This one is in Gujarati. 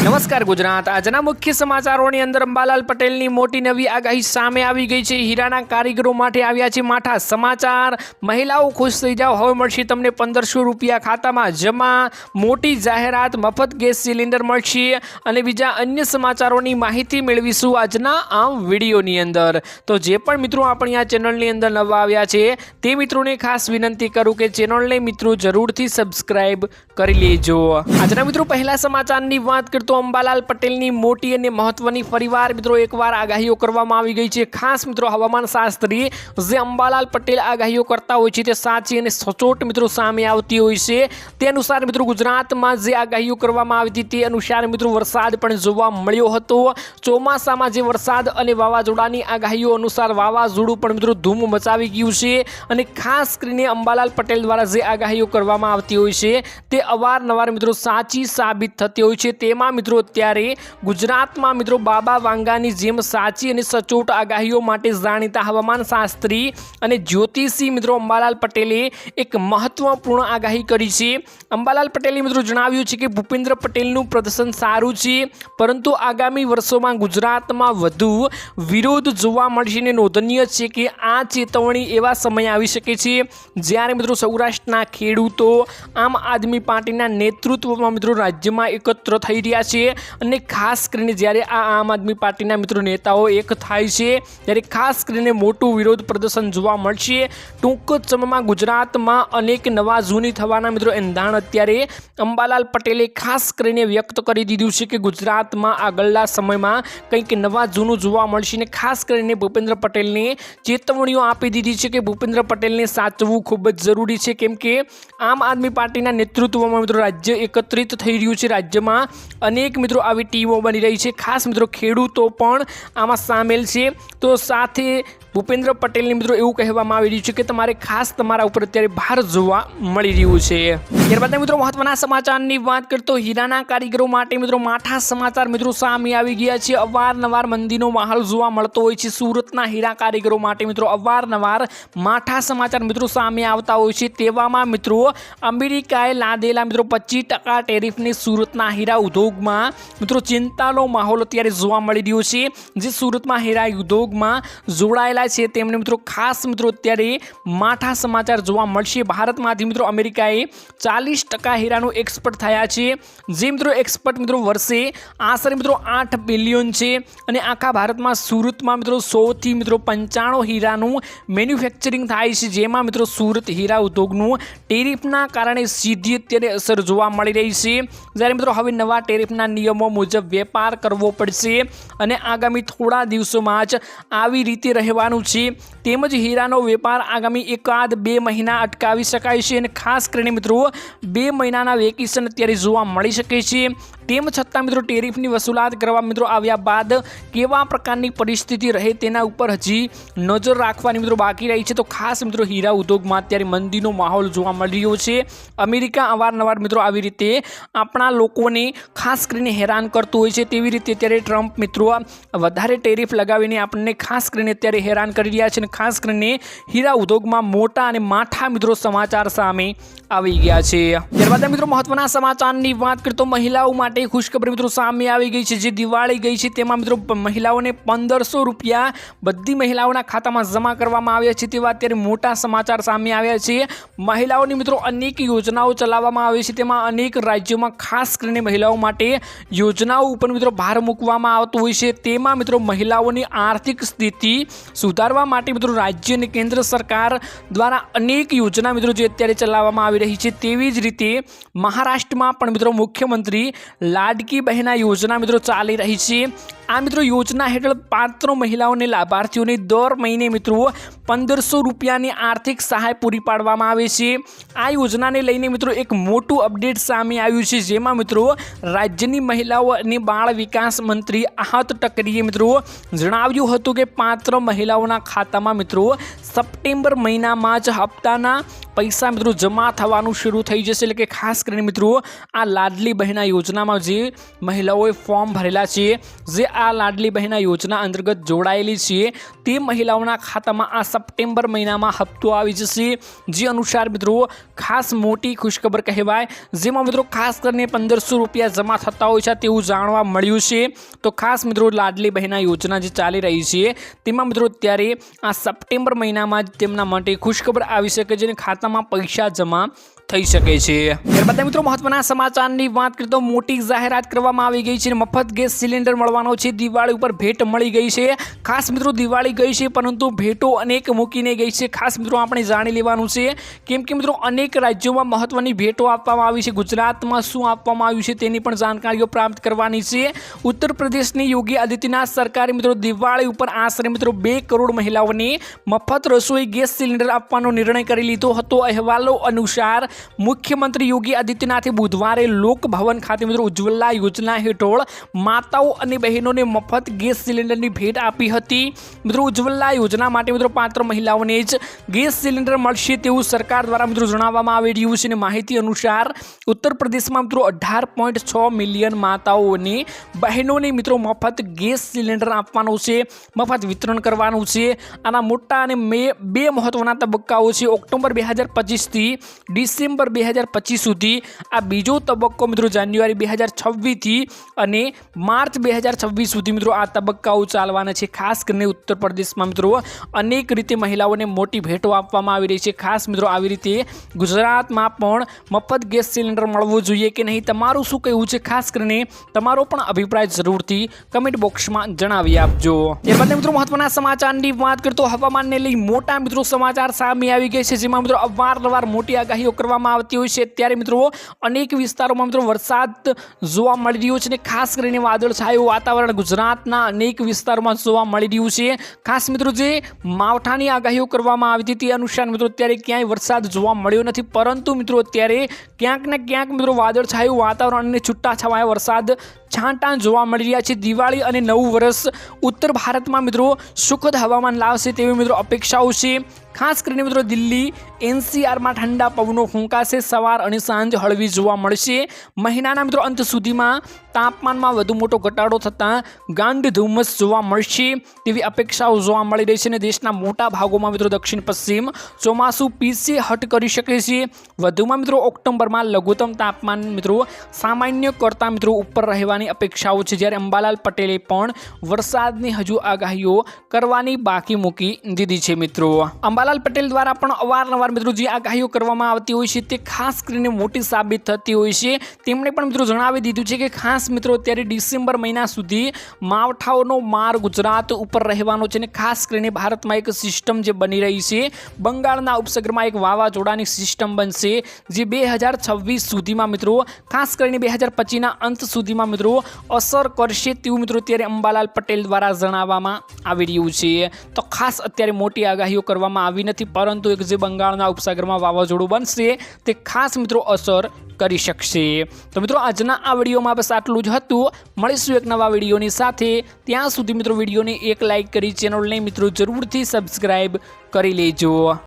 નમસ્કાર ગુજરાત। આજના મુખ્ય સમાચારોની અંદર અંબાલાલ પટેલની મોટી નવી આગાહી સામે આવી ગઈ છે। હીરાના કારીગરો માટે આવ્યા છે માઠા સમાચાર। મહિલાઓ ખુશ થઈ જાઓ, હવે મળશે તમને 1500 રૂપિયા ખાતામાં જમા। મોટી જાહેરાત, મફત ગેસ સિલિન્ડર મળશે અને બીજા અન્ય સમાચારોની માહિતી મેળવીશું આજના આ વિડીયોની અંદર। તો જે પણ મિત્રો આપણી આ ચેનલની અંદર નવા આવ્યા છે તે મિત્રોને ખાસ વિનંતી કરું કે ચેનલને મિત્રો જરૂરથી સબસ્ક્રાઇબ કરી લેજો। આજના મિત્રો પહેલા સમાચારની વાત કરતો અંબાલાલ પટેલની મોટી અને મહત્વની ફરીવાર મિત્રો એકવાર આગાહીઓ કરવામાં આવી ગઈ છે। ખાસ મિત્રો હવામાન શાસ્ત્રી જે અંબાલાલ પટેલ આગાહીઓ કરતા હોય છે તે સાચી અને સચોટ મિત્રો સામે આવતી હોય છે। તે અનુસાર મિત્રો ગુજરાતમાં જે આગાહીઓ કરવામાં આવી હતી તે અનુસાર મિત્રો વરસાદ પણ જોવા મળ્યો હતો। ચોમાસામાં જે વરસાદ અને વાવાઝોડાની આગાહીઓ અનુસાર વાવાઝોડું પણ મિત્રો ધૂમ મચાવી ગયું છે અને ખાસ કરીને અંબાલાલ પટેલ દ્વારા જે આગાહીઓ કરવામાં આવતી હોય છે તે અવારનવાર મિત્રો સાચી સાબિત થતી હોય છે। તેમાં મિત્રો અત્યારે ગુજરાતમાં મિત્રો બાબા વાંગાની જેમ સાચી અને સચોટ આગાહીઓ માટે જાણીતા હવામાન શાસ્ત્રી અને જ્યોતિષી મિત્રો અંબાલાલ પટેલે એક મહત્વપૂર્ણ આગાહી કરી છે। અંબાલાલ પટેલે મિત્રો જણાવ્યું છે કે ભૂપેન્દ્ર પટેલનું પ્રદર્શન સારું છે, પરંતુ આગામી વર્ષોમાં ગુજરાતમાં વધુ વિરોધ જોવા મળશે અને નોંધનીય છે કે આ ચેતવણી એવા સમય આવી શકે છે જ્યારે મિત્રો સૌરાષ્ટ્રના ખેડૂતો આમ આદમી પાર્ટીના નેતૃત્વમાં મિત્રો રાજ્યમાં એકત્ર થઈ રહ્યા છે અને ખાસ કરીને જ્યારે આ આમ આદમી પાર્ટીના મિત્રો નેતાઓ એક થાય છે ત્યારે ખાસ કરીને મોટું વિરોધ પ્રદર્શન જોવા મળશે। ટૂંક જ સમયમાં ગુજરાતમાં અનેક નવા જૂની થવાના મિત્રો એંધાણ અત્યારે અંબાલાલ પટેલે ખાસ કરીને વ્યક્ત કરી દીધું છે કે ગુજરાતમાં આગળના સમયમાં કંઈક નવા જૂનું જોવા મળશે અને ખાસ કરીને ભૂપેન્દ્ર પટેલને ચેતવણીઓ આપી દીધી છે કે ભૂપેન્દ્ર પટેલને સાચવવું ખૂબ જ જરૂરી છે, કેમ કે આમ આદમી પાર્ટીના નેતૃત્વમાં મિત્રો રાજ્ય એકત્રિત થઈ રહ્યું છે। રાજ્યમાં અનેક મિત્રો આવી ટીમો બની રહી છે, ખાસ મિત્રો ખેડૂતો પણ આમાં સામેલ છે। તો સાથે ભૂપેન્દ્ર પટેલને મિત્રો એવું કહેવામાં આવી રહ્યું છે કે તમારે ખાસ તમારા ઉપર અત્યારે ભાર જોવા મળી રહ્યું છે। ત્યારબાદ મિત્રો મહત્વના સમાચારની વાત કરતો હીરાના કારીગરો માટે મિત્રો માઠા સમાચાર મિત્રો સામે આવી ગયા છે। અવારનવાર મંદીનો માહોલ જોવા મળતો હોય છે સુરતના હીરા કારીગરો માટે મિત્રો અવારનવાર માઠા સમાચાર મિત્રો સામે આવતા હોય છે। તેવામાં મિત્રો અમેરિકાએ લાદેલા મિત્રો 25% ટેરિફની સુરતના હીરા ઉદ્યોગમાં મિત્રો ચિંતાનો માહોલ અત્યારે જોવા મળી રહ્યો છે। જે સુરતમાં હીરા ઉદ્યોગમાં જોડાયેલા છે તેમને મિત્રો ખાસ મિત્રો અત્યારે માઠા સમાચાર જોવા મળશે। ભારતમાંથી મિત્રો અમેરિકાએ 40% હીરાનું એક્સપોર્ટ થયા છે, જે મિત્રો એક્સપોર્ટ મિત્રો વર્ષે આશરે મિત્રો 8 બિલિયન છે અને આખા ભારતમાં સુરતમાં મિત્રો 100 થી મિત્રો 95 હીરાનું મેન્યુફેક્ચરિંગ થાય છે, જેમાં મિત્રો સુરત હીરા ઉદ્યોગનું ટેરિફના કારણે સીધી અત્યારે અસર જોવા મળી રહી છે। જ્યારે મિત્રો હવે નવા ટેરિફના નિયમો મુજબ વેપાર કરવો પડશે અને આગામી થોડા દિવસોમાં જ આવી રીતે રહેવાનું છે। તેમજ હીરાનો વેપાર આગામી 1-2 મહિના અટકાવી શકાય છે અને ખાસ કરીને મિત્રો 2 મહિનાના વેકેશન અત્યારે જોવા મળી શકે છે। તેમ છતાં મિત્રો ટેરિફની વસૂલાત કરવા મિત્રો આવ્યા બાદ કેવા પ્રકારની પરિસ્થિતિ રહે તેના ઉપર હજી નજર રાખવાની મિત્રો બાકી રહી છે। તો ખાસ મિત્રો હીરા ઉદ્યોગમાં અત્યારે મંદીનો માહોલ જોવા મળી રહ્યો છે। અમેરિકા અવારનવાર મિત્રો આવી રીતે આપણા લોકોને ખાસ કરીને હેરાન કરતું હોય છે, તેવી રીતે અત્યારે ટ્રમ્પ મિત્રો વધારે ટેરિફ લગાવીને આપણને ખાસ કરીને અત્યારે હેરાન કરી રહ્યા છે અને ખાસ કરીને હીરા ઉદ્યોગમાં મોટા અને માઠા મિત્રો સમાચાર સામે આવી ગયા છે। ત્યારબાદ મિત્રો મહત્વના સમાચારની વાત કરતો મહિલાઓ માટે ખુશખબર મિત્રો સામે આવી ગઈ છે। જે દિવાળી ગઈ છે તેમાં મિત્રો મહિલાઓને 1500 રૂપિયા બધી મહિલાઓના ખાતામાં જમા કરવામાં આવ્યા છે તેવા અત્યારે મોટા સમાચાર સામે આવ્યા છે। મહિલાઓની મિત્રો અનેક યોજનાઓ ચલાવવામાં આવે છે, તેમાં અનેક રાજ્યોમાં ખાસ કરીને મહિલાઓ માટે યોજનાઓ ઉપર મિત્રો ભાર મૂકવામાં આવતો હોય છે। તેમાં મિત્રો મહિલાઓની આર્થિક સ્થિતિ સુધારવા માટે મિત્રો રાજ્ય અને કેન્દ્ર સરકાર દ્વારા અનેક યોજના મિત્રો જે અત્યારે ચલાવવામાં આવી રહી છે। તેવી જ રીતે મહારાષ્ટ્રમાં પણ મિત્રો મુખ્યમંત્રી લાડકી બહેના યોજના મિત્રો ચાલી રહી છે। આ મિત્રો યોજના હેઠળ પાત્ર મહિલાઓને લાભાર્થીઓને દર મહિને મિત્રો 1500 રૂપિયાની આર્થિક સહાય પૂરી પાડવામાં આવે છે। આ યોજનાને લઈને મિત્રો એક મોટું અપડેટ સામે આવ્યું છે, જેમાં મિત્રો રાજ્યની મહિલાઓ અને બાળ વિકાસ મંત્રી આહત ટકરીએ મિત્રો જણાવ્યું હતું કે પાત્ર મહિલાઓના ખાતામાં મિત્રો સપ્ટેમ્બર મહિનામાં જ હપ્તાના પૈસા મિત્રો જમા થવાનું શરૂ થઈ જશે। એટલે કે ખાસ કરીને મિત્રો આ લાડલી બહેના યોજનામાં જે મહિલાઓએ ફોર્મ ભરેલા છે, જે આ લાડલી બહેના યોજના અંતર્ગત જોડાયેલી છે તે મહિલાઓના ખાતામાં આ સપ્ટેમ્બર મહિનામાં હપ્તો આવી જશે। જે અનુસાર મિત્રો ખાસ મોટી ખુશખબર કહેવાય, જેમાં મિત્રો ખાસ કરીને 1500 રૂપિયા જમા થતા હોય છે તેવું જાણવા મળ્યું છે। તો ખાસ મિત્રો લાડલી બહેના યોજના જે ચાલી રહી છે તેમાં મિત્રો ત્યારે આ સપ્ટેમ્બર મહિનામાં જ તેમના માટે ખુશખબર આવી શકે છે અને ખાતામાં પૈસા જમા થઈ શકે છે। ત્યારબાદ મિત્રો મહત્વના સમાચારની વાત કરીએ તો મોટી જાહેરાત કરવામાં આવી ગઈ છે। મફત ગેસ સિલિન્ડર મળવાનો છે, દિવાળી ઉપર ભેટ મળી ગઈ છે। ખાસ મિત્રો દિવાળી ગઈ છે પરંતુ ભેટો અનેક મૂકીને ગઈ છે। ખાસ મિત્રો આપણે જાણી લેવાનું છે, કેમ કે મિત્રો અનેક રાજ્યોમાં મહત્વની ભેટો આપવામાં આવી છે। ગુજરાતમાં શું આપવામાં આવ્યું છે તેની પણ જાણકારીઓ પ્રાપ્ત કરવાની છે। ઉત્તર પ્રદેશની યોગી આદિત્યનાથ સરકારે મિત્રો દિવાળી ઉપર આશરે મિત્રો 2 કરોડ મહિલાઓને મફત રસોઈ ગેસ સિલિન્ડર આપવાનો નિર્ણય કરી લીધો હતો। અહેવાલો અનુસાર મુખ્યમંત્રી યોગી આદિત્યનાથે બુધવારે લોકભવન ખાતે મિત્રો ઉજ્જવલા યોજના હેઠળ માતાઓ અને બહેનોને મફત ગેસ સિલિન્ડરની ભેટ આપી હતી। મિત્રો ઉજ્જવલા યોજના માટે મિત્રો પાત્ર મહિલાઓને જ ગેસ સિલિન્ડર મળશે તેવું સરકાર દ્વારા મિત્રો જણાવવામાં આવી રહ્યું છે। અને માહિતી અનુસાર ઉત્તર પ્રદેશમાં મિત્રો 18.6 મિલિયન માતાઓને બહેનોને મિત્રો મફત ગેસ સિલિન્ડર આપવાનો છે, મફત વિતરણ કરવાનું છે। આના મોટા અને 2 મહત્વના તબક્કાઓ છે। ઓક્ટોબર 2025 થી ડિસેમ્બર 2025 સુધી આ બીજો તબક્કો મિત્રો જાન્યુઆરી 2026 થી અને માર્ચ 2026 સુધી મિત્રો આ તબક્કાઓ ચાલવાના છે। ખાસ કરીને ઉત્તર પ્રદેશમાં મિત્રો અનેક રીતે મહિલાઓને મોટી ભેટો આપવામાં આવી રહી છે। ખાસ મિત્રો આવી રીતે ગુજરાતમાં પણ મફત ગેસ સિલિન્ડર મળવું જોઈએ કે નહીં, તમારું શું કહેવું છે? ખાસ કરીને તમારો પણ અભિપ્રાય જરૂરથી કમેન્ટ બોક્સમાં જણાવી આપજો। ત્યારબાદ મિત્રો મહત્વના સમાચારની વાત કરતો હવામાનને લઈ મોટા મિત્રો સમાચાર સામે આવી ગયા છે, જેમાં મિત્રો અવારનવાર મોટી આગાહીઓ કરવામાં આવતી હોય છે। ત્યારે મિત્રો અનેક વિસ્તારોમાં મિત્રો વરસાદ જોવા મળી રહ્યો છે અને ખાસ કરીને વાદળછાયું વાતાવરણ ગુજરાતના અનેક વિસ્તારોમાં જોવા મળી રહ્યું છે। ખાસ મિત્રો જે માવઠાની આગાહીઓ કરવામાં આવી હતી તે અનુસાર મિત્રો ત્યારે ક્યાંય વરસાદ જોવા મળ્યો નથી, પરંતુ મિત્રો અત્યારે ક્યાંક ને ક્યાંક મિત્રો વાદળછાયું વાતાવરણ અને છૂટાછવાયા વરસાદ છાંટા જોવા મળી રહ્યા છે। દિવાળી અને નવું વર્ષ ઉત્તર ભારતમાં મિત્રો સુખદ હવામાન લાવશે તેવી મિત્રો અપેક્ષાઓ છે। ખાસ કરીને મિત્રો દિલ્હી NCRમાં ઠંડા પવનો ફૂંકાશે, સવાર અને સાંજ હળવી જોવા મળશે। મહિનાના મિત્રો અંત સુધીમાં તાપમાનમાં વધુ મોટો ઘટાડો થતાં ગાંડ ધુમ્મસ જોવા મળશે તેવી અપેક્ષાઓ જોવા મળી રહી છે અને દેશના મોટા ભાગોમાં મિત્રો દક્ષિણ પશ્ચિમ ચોમાસું પીછે હટ કરી શકે છે। વધુમાં મિત્રો ઓક્ટોબરમાં લઘુત્તમ તાપમાન મિત્રો સામાન્ય કરતાં મિત્રો ઉપર રહેવાની અપેક્ષાઓ છે। જ્યારે અંબાલાલ પટેલે પણ વરસાદની હજુ આગાહીઓ કરવાની બાકી મૂકી દીધી છે। મિત્રો અંબાલાલ પટેલ દ્વારા પણ અવારનવાર મિત્રો જે આગાહીઓ કરવામાં આવતી હોય છે તે ખાસ કરીને મોટી સાબિત થતી હોય છે। તેમણે પણ મિત્રો જણાવી દીધું છે કે ખાસ મિત્રો અત્યારે ડિસેમ્બર મહિના સુધી માવઠાઓનો માર ગુજરાત ઉપર રહેવાનો છે અને ખાસ કરીને ભારતમાં એક સિસ્ટમ જે બની રહી છે, બંગાળના ઉપસાગરમાં એક વાવાઝોડાની સિસ્ટમ બનશે જે 2026 સુધીમાં મિત્રો ખાસ કરીને 2025ના અંત સુધીમાં મિત્રો અસર કરશે તેવું મિત્રો અત્યારે અંબાલાલ પટેલ દ્વારા જણાવવામાં આવી રહ્યું છે। તો ખાસ અત્યારે મોટી આગાહીઓ કરવામાં આવી નથી, પરંતુ એક જે બંગાળના ઉપસાગરમાં વાવાઝોડું બનશે તે ખાસ મિત્રો અસર કરી શકશે। તો મિત્રો આજના આ વિડીયોમાં બસ આટલું જ હતું। મળીશું એક નવા વિડીયોની સાથે, ત્યાં સુધી મિત્રો વિડીયોને એક લાઇક કરી ચેનલને મિત્રો જરૂરથી સબસ્ક્રાઈબ કરી લેજો।